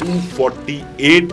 248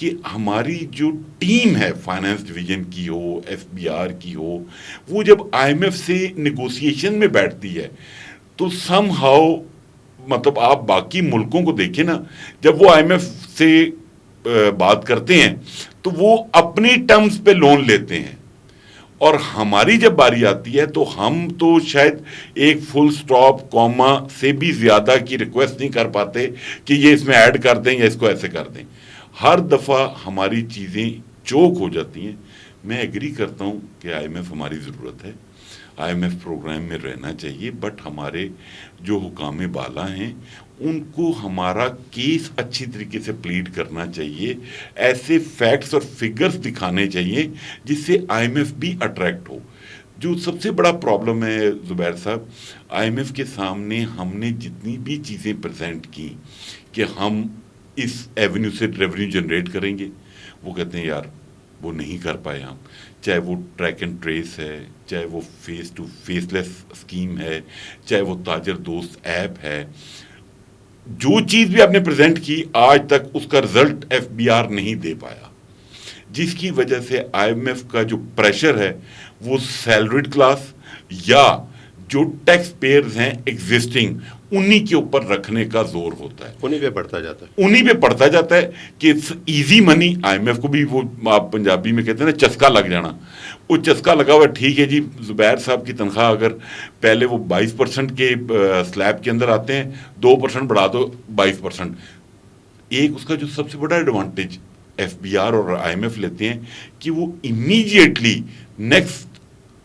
کہ ہماری جو ٹیم ہے فائنانس ڈویژن کی ہو, ایف بی آر کی ہو, وہ جب آئی ایم ایف سے نیگوسیشن میں بیٹھتی ہے تو سم ہاؤ, مطلب آپ باقی ملکوں کو دیکھیں نا, جب وہ آئی ایم ایف سے بات کرتے ہیں تو وہ اپنی ٹرمز پہ لون لیتے ہیں, اور ہماری جب باری آتی ہے تو ہم تو شاید ایک فل سٹاپ کوما سے بھی زیادہ کی ریکویسٹ نہیں کر پاتے کہ یہ اس میں ایڈ کر دیں یا اس کو ایسے کر دیں. ہر دفعہ ہماری چیزیں چوک ہو جاتی ہیں. میں ایگری کرتا ہوں کہ آئی ایم ایف ہماری ضرورت ہے, آئی ایم ایف پروگرام میں رہنا چاہیے, بٹ ہمارے جو حکام بالا ہیں ان کو ہمارا کیس اچھی طریقے سے پلیڈ کرنا چاہیے, ایسے فیکٹس اور فگرز دکھانے چاہیے جس سے آئی ایم ایف بھی اٹریکٹ ہو. جو سب سے بڑا پرابلم ہے زبیر صاحب, آئی ایم ایف کے سامنے ہم نے جتنی بھی چیزیں پریزنٹ کی کہ ہم اس ایونیو سے ریونیو جنریٹ کریں گے, وہ کہتے ہیں یار وہ نہیں کر پائے ہم, چاہے وہ ٹریک اینڈ ٹریس ہے, چاہے وہ face to face less scheme ہے, چاہے وہ تاجر دوست ایپ ہے, جو چیز بھی آپ نے پریزنٹ کی آج تک اس کا رزلٹ ایف بی آر نہیں دے پایا, جس کی وجہ سے آئی ایم ایف کا جو پریشر ہے وہ سیلریڈ کلاس یا جو ٹیکس پیئرز ہیں ایگزسٹنگ انہی کے اوپر رکھنے کا زور ہوتا ہے, انہی پہ بڑھتا جاتا ہے, انہی پہ پڑتا جاتا ہے کہ easy money. I M F کو بھی وہ آپ پنجابی میں کہتے ہیں نا چسکا لگ جانا, وہ چسکا لگا ہوا ٹھیک ہے جی, زبیر صاحب کی تنخواہ اگر پہلے وہ 22% کے سلیب کے اندر آتے ہیں, 2% بڑھا دو 22%. ایک اس کا جو سب سے بڑا ایڈوانٹیج ایف بی آر اور آئی ایم ایف لیتے ہیں کہ وہ امیڈیٹلی نیکسٹ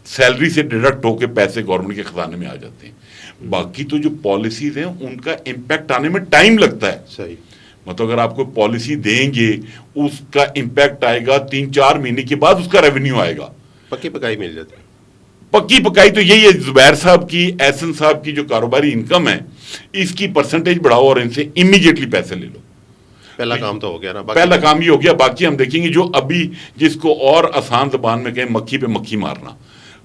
سیلری سے ڈیڈکٹ ہو کے پیسے گورنمنٹ کے خزانے میں آ جاتے ہیں. باقی تو جو پالیسیز ہیں ان کا امپیکٹ آنے میں ٹائم لگتا ہے. صحیح, مطلب اگر آپ کو پالیسی دیں گے اس کا امپیکٹ آئے گا 3-4 مہینے کے بعد اس کا ریونیو آئے گا, پکی پکائی مل جاتی ہے. پکی پکائی تو یہی ہے زبیر صاحب کی, احسن صاحب کی جو کاروباری انکم ہے اس کی پرسنٹیج بڑھاؤ اور ان سے امیڈیٹلی پیسے لے لو. پہلا کام تو ہو گیا نا, پہلا کام یہ ہو گیا. باقی ہم دیکھیں گے جو ابھی جس کو اور آسان زبان میں کہیں مکھی پہ مکھی مارنا,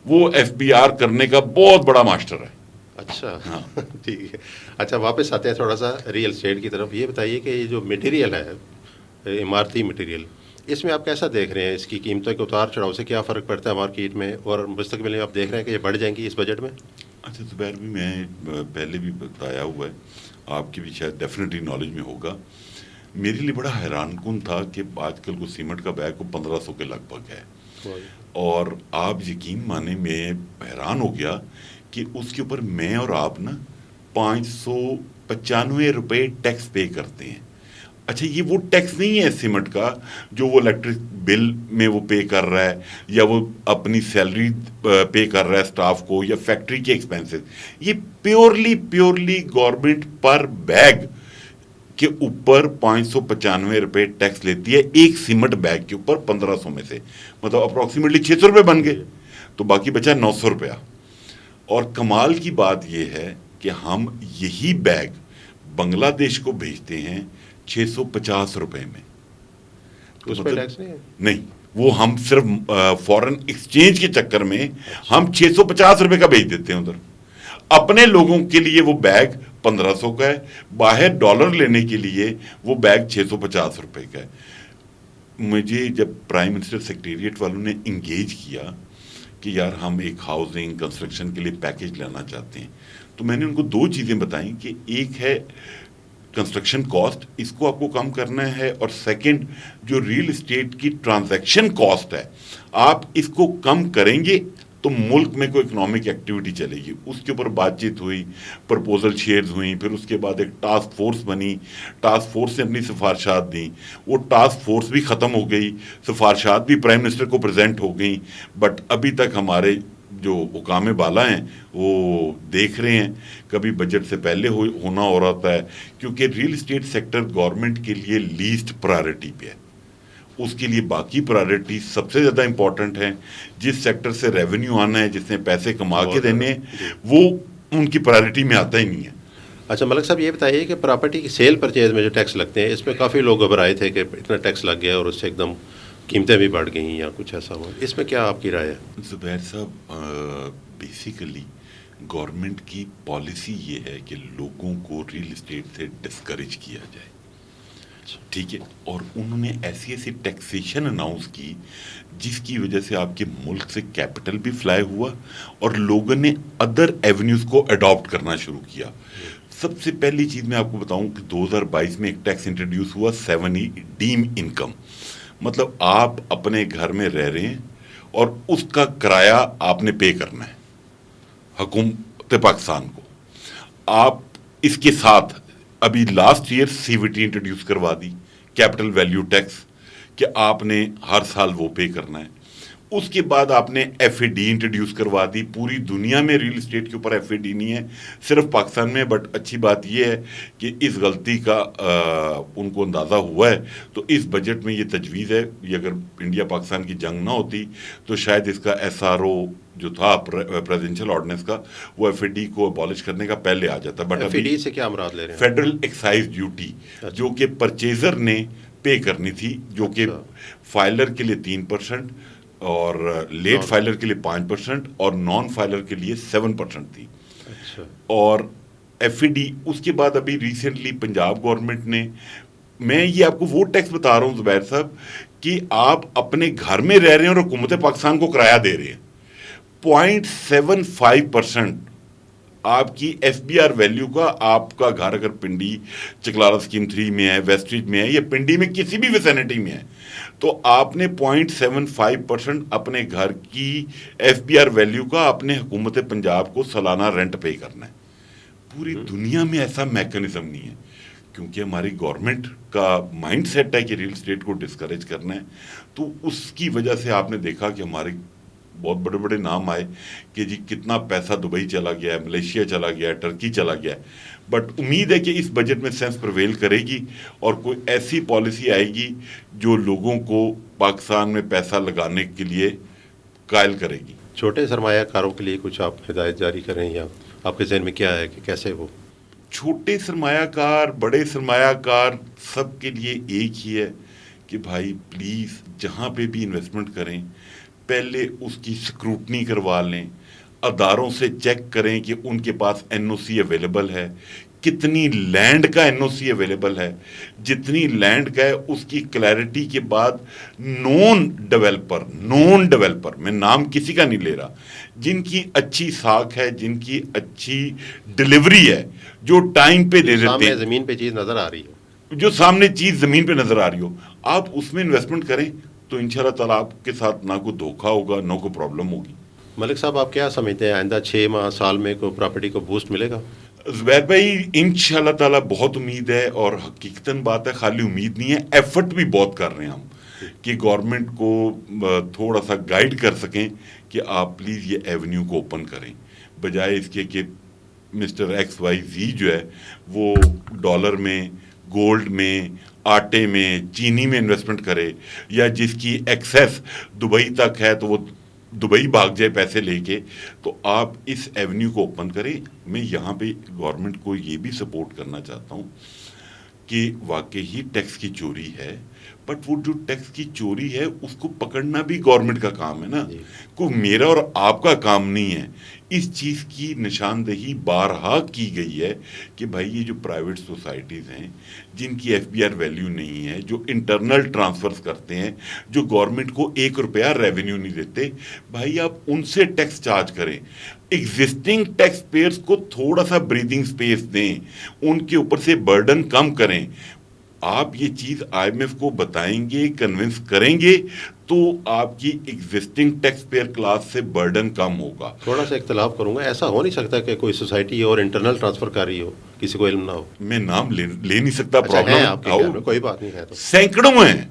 وہ ایف بی آر کرنے کا بہت بڑا ماسٹر ہے. اچھا ٹھیک ہے. اچھا واپس آتے ہیں تھوڑا سا ریئل اسٹیٹ کی طرف. یہ بتائیے کہ یہ جو مٹیریل ہے, عمارتی مٹیریل, اس میں آپ کیسا دیکھ رہے ہیں, اس کی قیمتوں کے اتار چڑھاؤ سے کیا فرق پڑتا ہے مارکیٹ میں, اور مستقبل میں آپ دیکھ رہے ہیں کہ یہ بڑھ جائیں گی اس بجٹ میں؟ اچھا زبیر بھی میں پہلے بھی بتایا ہوا ہے, آپ کی بھی شاید ڈیفینیٹلی نالج میں ہوگا. میرے لیے بڑا حیران کن تھا کہ آج کل کو سیمنٹ کا بیگ کو 1500 کے لگ بھگ ہے, اور آپ یقین مانے میں حیران ہو گیا کہ اس کے اوپر میں اور آپ نا 595 روپے ٹیکس پے کرتے ہیں. اچھا یہ وہ ٹیکس نہیں ہے سیمنٹ کا جو وہ الیکٹرک بل میں وہ پے کر رہا ہے, یا وہ اپنی سیلری پے کر رہا ہے اسٹاف کو, یا فیکٹری کے ایکسپینسز. یہ پیورلی گورنمنٹ پر بیگ کے اوپر 595 روپے ٹیکس لیتی ہے, ایک سیمنٹ بیگ کے اوپر 1500 میں سے, مطلب اپروکسیمیٹلی 600 روپے بن گئے, تو باقی بچا 900 روپیہ. اور کمال کی بات یہ ہے کہ ہم یہی بیگ بنگلہ دیش کو بھیجتے ہیں 650 روپے میں. اس پہ ٹیکس نہیں ہے؟ نہیں, وہ ہم صرف فورن ایکسچینج کے چکر میں ہم 650 روپے کا بھیج دیتے ہیں ادھر. اپنے لوگوں کے لیے وہ بیگ 1500 کا ہے, باہر ڈالر لینے کے لیے وہ بیگ 650 روپے کا ہے. مجھے جب پرائم منسٹر سیکریٹریٹ والوں نے انگیج کیا کہ یار ہم ایک ہاؤسنگ کنسٹرکشن کے لیے پیکیج لینا چاہتے ہیں, تو میں نے ان کو 2 چیزیں بتائیں کہ ایک ہے کنسٹرکشن کاسٹ, اس کو آپ کو کم کرنا ہے, اور سیکنڈ جو ریل اسٹیٹ کی ٹرانزیکشن کاسٹ ہے آپ اس کو کم کریں گے تو ملک میں کوئی اکنامک ایکٹیویٹی چلے گی. اس کے اوپر بات چیت ہوئی, پرپوزل شیئرز ہوئیں, پھر اس کے بعد ایک ٹاسک فورس بنی, ٹاسک فورس نے اپنی سفارشات دیں, وہ ٹاسک فورس بھی ختم ہو گئی, سفارشات بھی پرائم منسٹر کو پریزنٹ ہو گئیں, بٹ ابھی تک ہمارے جو حکام بالا ہیں وہ دیکھ رہے ہیں, کبھی بجٹ سے پہلے ہونا ہو رہا ہے, کیونکہ ریل اسٹیٹ سیکٹر گورنمنٹ کے لیے لیسٹ پرائرٹی پہ ہے. اس کے لیے باقی پرائرٹی سب سے زیادہ امپورٹنٹ ہیں. جس سیکٹر سے ریونیو آنا ہے, جس نے پیسے کما کے دینے ہیں, وہ ان کی پرائرٹی میں آتا ہی نہیں ہے. اچھا ملک صاحب یہ بتائیے کہ پراپرٹی کی سیل پرچیز میں جو ٹیکس لگتے ہیں, اس میں کافی لوگ گھبرائے تھے کہ اتنا ٹیکس لگ گیا اور اس سے ایک دم قیمتیں بھی بڑھ گئیں یا کچھ ایسا ہوا, اس میں کیا آپ کی رائے ہے؟ زبیر صاحب بیسیکلی گورنمنٹ کی پالیسی یہ ہے کہ لوگوں کو ریل اسٹیٹ سے ڈسکریج کیا جائے. ٹھیک ہے. اور انہوں نے ایسی ایسی ٹیکسیشن اناؤنس کی جس کی وجہ سے آپ کے ملک سے کیپٹل بھی فلائی ہوا اور لوگوں نے ادر ایونیوز کو اڈاپٹ کرنا شروع کیا. سب سے پہلی چیز میں آپ کو بتاؤں کہ 2022 میں ایک ٹیکس انٹروڈیوس ہوا 7E ڈیم انکم. مطلب آپ اپنے گھر میں رہ رہے ہیں اور اس کا کرایہ آپ نے پے کرنا ہے حکومت پاکستان کو. آپ اس کے ساتھ ابھی لاسٹ ایئر CVT انٹروڈیوس کروا دی, کیپٹل ویلیو ٹیکس, کہ آپ نے ہر سال وہ پے کرنا ہے. اس کے بعد آپ نے FAD انٹروڈیوس کروا دی. پوری دنیا میں ریل اسٹیٹ کے اوپر FAD نہیں ہے, صرف پاکستان میں. بٹ اچھی بات یہ ہے کہ اس غلطی کا ان کو اندازہ ہوا ہے, تو اس بجٹ میں یہ تجویز ہے. یہ اگر انڈیا پاکستان کی جنگ نہ ہوتی تو شاید اس کا SRO جو تھا پریزیڈنشل آرڈیننس کا, وہ FAD کو ابالش کرنے کا پہلے آ جاتا. بٹ FAD سے کیا مراد لے رہے ہیں؟ فیڈرل ایکسائز ڈیوٹی, جو کہ پرچیزر نے پے کرنی تھی, جو کہ فائلر کے لیے 3% اور لیٹ فائلر کے لیے 5% اور نان فائلر کے لیے 7% تھی. اور FAD اس کے بعد ابھی ریسنٹلی پنجاب گورنمنٹ نے, میں یہ آپ کو وہ ٹیکس بتا رہا ہوں زبیر صاحب, کہ آپ اپنے گھر میں رہ رہے ہیں اور حکومت پاکستان کو کرایہ دے رہے ہیں. 0.75% آپ کی FBR ویلیو کا, آپ کا گھر اگر پنڈی چکلارا اسکیم 3 میں ہے, ویسٹریج میں ہے, یا پنڈی میں کسی بھی ویسینٹی میں ہے, تو آپ نے 0.75% اپنے گھر کی FBR ویلیو کا اپنے حکومت پنجاب کو سالانہ رینٹ پے کرنا ہے. پوری دنیا میں ایسا میکانزم نہیں ہے, کیونکہ ہماری گورنمنٹ کا مائنڈ سیٹ ہے کہ ریل اسٹیٹ کو ڈسکریج کرنا ہے. تو اس کی وجہ سے آپ نے دیکھا کہ ہمارے بہت بڑے بڑے نام آئے کہ جی کتنا پیسہ دبئی چلا گیا ہے, ملیشیا چلا گیا ہے, ٹرکی چلا گیا ہے. بٹ امید ہے کہ اس بجٹ میں سینس پرویل کرے گی اور کوئی ایسی پالیسی آئے گی جو لوگوں کو پاکستان میں پیسہ لگانے کے لیے قائل کرے گی. چھوٹے سرمایہ کاروں کے لیے کچھ آپ ہدایت جاری کریں, یا آپ کے ذہن میں کیا ہے کہ کیسے وہ؟ چھوٹے سرمایہ کار, بڑے سرمایہ کار, سب کے لیے ایک ہی ہے کہ بھائی پلیز جہاں پہ بھی انویسٹمنٹ کریں پہلے اس کی سکروٹنی کروا لیں, اداروں سے چیک کریں کہ ان کے پاس NOC اویلیبل ہے, کتنی لینڈ کا NOC اویلیبل ہے. جتنی لینڈ کا ہے اس کی کلیئرٹی کے بعد نون ڈیولپر, میں نام کسی کا نہیں لے رہا, جن کی اچھی ساکھ ہے, جن کی اچھی ڈلیوری ہے, جو ٹائم پہ دے دیتے ہیں, زمین پہ چیز نظر آ رہی ہو, جو سامنے چیز زمین پہ نظر آ رہی ہو, آپ اس میں انویسٹمنٹ کریں تو انشاءاللہ تعالیٰ آپ کے ساتھ نہ کوئی دھوکہ ہوگا, نہ کوئی پرابلم ہوگی. ملک صاحب آپ کیا سمجھتے ہیں, آئندہ 6 ماہ سال میں کوئی پراپرٹی کو بوسٹ ملے گا؟ زبیر بھائی انشاءاللہ تعالیٰ بہت امید ہے, اور حقیقتاً بات ہے, خالی امید نہیں ہے, ایفرٹ بھی بہت کر رہے ہیں ہم کہ گورنمنٹ کو تھوڑا سا گائیڈ کر سکیں کہ آپ پلیز یہ ایونیو کو اوپن کریں, بجائے اس کے کہ مسٹر XYZ جو ہے وہ ڈالر میں, گولڈ میں, آٹے میں, چینی میں انویسٹمنٹ کرے, یا جس کی ایکسیس دبئی تک ہے تو وہ دبئی بھاگ جائے پیسے لے کے. تو آپ اس ایونیو کو اوپن کریں. میں یہاں پہ گورنمنٹ کو یہ بھی سپورٹ کرنا چاہتا ہوں کہ واقعی ٹیکس کی چوری ہے, بٹ وہ جو ٹیکس کی چوری ہے اس کو پکڑنا بھی گورنمنٹ کا کام ہے نا, کوئی میرا اور آپ کا کام نہیں ہے. اس چیز کی نشاندہی بارہا کی گئی ہے کہ بھائی یہ جو پرائیویٹ سوسائٹیز ہیں جن کی FBR ویلیو نہیں ہے, جو انٹرنل ٹرانسفرز کرتے ہیں, جو گورنمنٹ کو 1 روپیہ ریونیو نہیں دیتے, بھائی آپ ان سے ٹیکس چارج کریں. ایگزسٹنگ ٹیکس پیئرز کو تھوڑا سا بریدنگ سپیس دیں, ان کے اوپر سے برڈن کم کریں. آپ یہ چیز IMF کو بتائیں گے, کنونس کریں گے, تو آپ کی ایگزسٹنگ ٹیکس پیئر کلاس سے برڈن کم ہوگا. تھوڑا سا اختلاف کروں گا, ایسا ہو نہیں سکتا کہ کوئی سوسائٹی اور انٹرنل ٹرانسفر کر رہی ہو, کسی کو علم نہ ہو؟ میں نام لے نہیں سکتا, پرابلم کوئی بات نہیں ہے, تو سینکڑوں ہیں.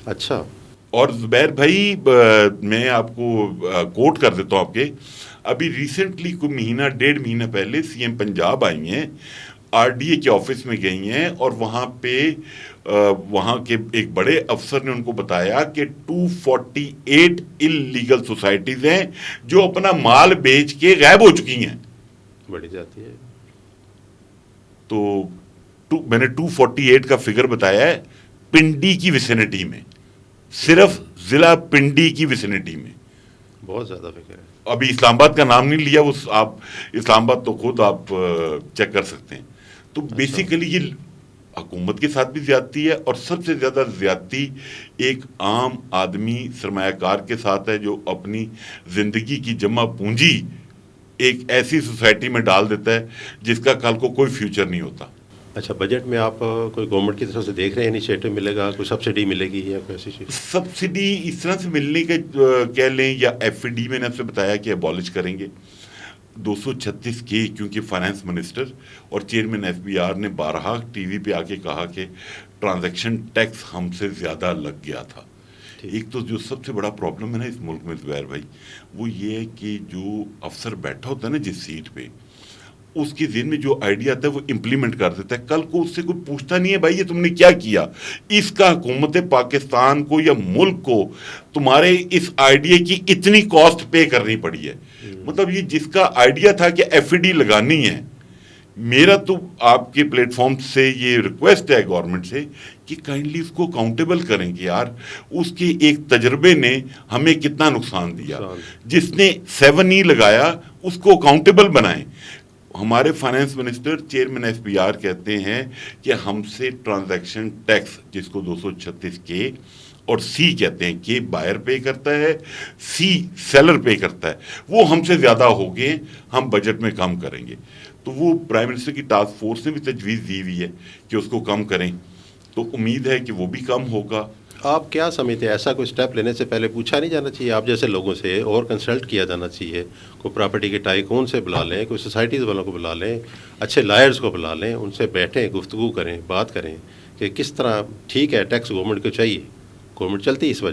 اچھا. اور زبیر بھائی میں آپ کو کوٹ کر دیتا ہوں آپ کے, ابھی ریسنٹلی کوئی مہینہ 1.5 مہینہ پہلے CM پنجاب آئی ہیں, RDA کے آفس میں گئی ہیں, اور وہاں پہ وہاں کے ایک بڑے افسر نے ان کو بتایا کہ 248 انلیگل سوسائٹیز ہیں جو اپنا مال بیچ کے غائب ہو چکی ہیں. بڑی جاتی ہے. تو میں نے 248 کا فگر بتایا ہے پنڈی کی ویسینٹی میں, صرف ضلع پنڈی کی ویسینٹی میں. بہت زیادہ فکر ہے. ابھی اسلام آباد کا نام نہیں لیا, وہ آپ اسلام آباد تو خود آپ چیک کر سکتے ہیں. تو بیسیکلی یہ حکومت کے ساتھ بھی زیادتی ہے، اور سب سے زیادہ زیادتی ایک عام آدمی سرمایہ کار کے ساتھ ہے جو اپنی زندگی کی جمع پونجی ایک ایسی سوسائٹی میں ڈال دیتا ہے جس کا کل کو کوئی فیوچر نہیں ہوتا۔ اچھا، بجٹ میں آپ کوئی گورنمنٹ کی طرف سے دیکھ رہے ہیں انیشیٹو ملے گا، کوئی سبسڈی ملے گی یا کوئی ایسی چیز؟ سبسڈی اس طرح سے ملنے کے کہہ لیں، یا ایف ڈی میں نے آپ سے بتایا کہ ابالش کریں گے 236 کے، کیونکہ فائنانس منسٹر اور چیئرمین ایف بی آر نے بارہا ٹی وی پہ آ کے کہا کہ ٹرانزیکشن ٹیکس ہم سے زیادہ لگ گیا تھا۔ ایک تو جو سب سے بڑا پرابلم ہے نا اس ملک میں زبیر بھائی، وہ یہ ہے کہ جو افسر بیٹھا ہوتا ہے نا جس سیٹ پہ، اس کے ذہن میں جو آئیڈیا آتا ہے وہ امپلیمنٹ کر دیتا ہے، کل کو اس سے کوئی پوچھتا نہیں ہے بھائی یہ تم نے کیا کیا۔ اس کا حکومت پاکستان کو یا ملک کو تمہارے اس آئیڈیا کی اتنی کاسٹ پے کرنی پڑی ہے۔ مطلب یہ جس کا آئیڈیا تھا کہ ایف ڈی لگانی ہے، میرا تو آپ کے پلیٹ فارم سے یہ ریکویسٹ ہے گورنمنٹ سے کہ کائنڈلی اس کو اکاؤنٹیبل کریں کہ یار اس کے ایک تجربے نے ہمیں کتنا نقصان دیا، جس نے 7E لگایا اس کو اکاؤنٹیبل بنائیں۔ ہمارے finance minister chairman F B R کہتے ہیں کہ ہم سے ٹرانزیکشن ٹیکس جس کو 236 کے اور سی کہتے ہیں کہ بائر پے کرتا ہے، سی سیلر پے کرتا ہے، وہ ہم سے زیادہ ہو گئے، ہم بجٹ میں کم کریں گے۔ تو وہ پرائم منسٹر کی ٹاسک فورس نے بھی تجویز دی ہوئی ہے کہ اس کو کم کریں، تو امید ہے کہ وہ بھی کم ہوگا۔ آپ کیا سمجھتے ہیں ایسا کوئی سٹیپ لینے سے پہلے پوچھا نہیں جانا چاہیے آپ جیسے لوگوں سے، اور کنسلٹ کیا جانا چاہیے؟ کوئی پراپرٹی کے ٹائکون سے بلا لیں، کوئی سوسائٹیز والوں کو بلا لیں، اچھے لائرز کو بلا لیں، ان سے بیٹھیں، گفتگو کریں، بات کریں کہ کس طرح ٹھیک ہے ٹیکس گورنمنٹ کو چاہیے، گورنمنٹ چلتی ہے اس وجہ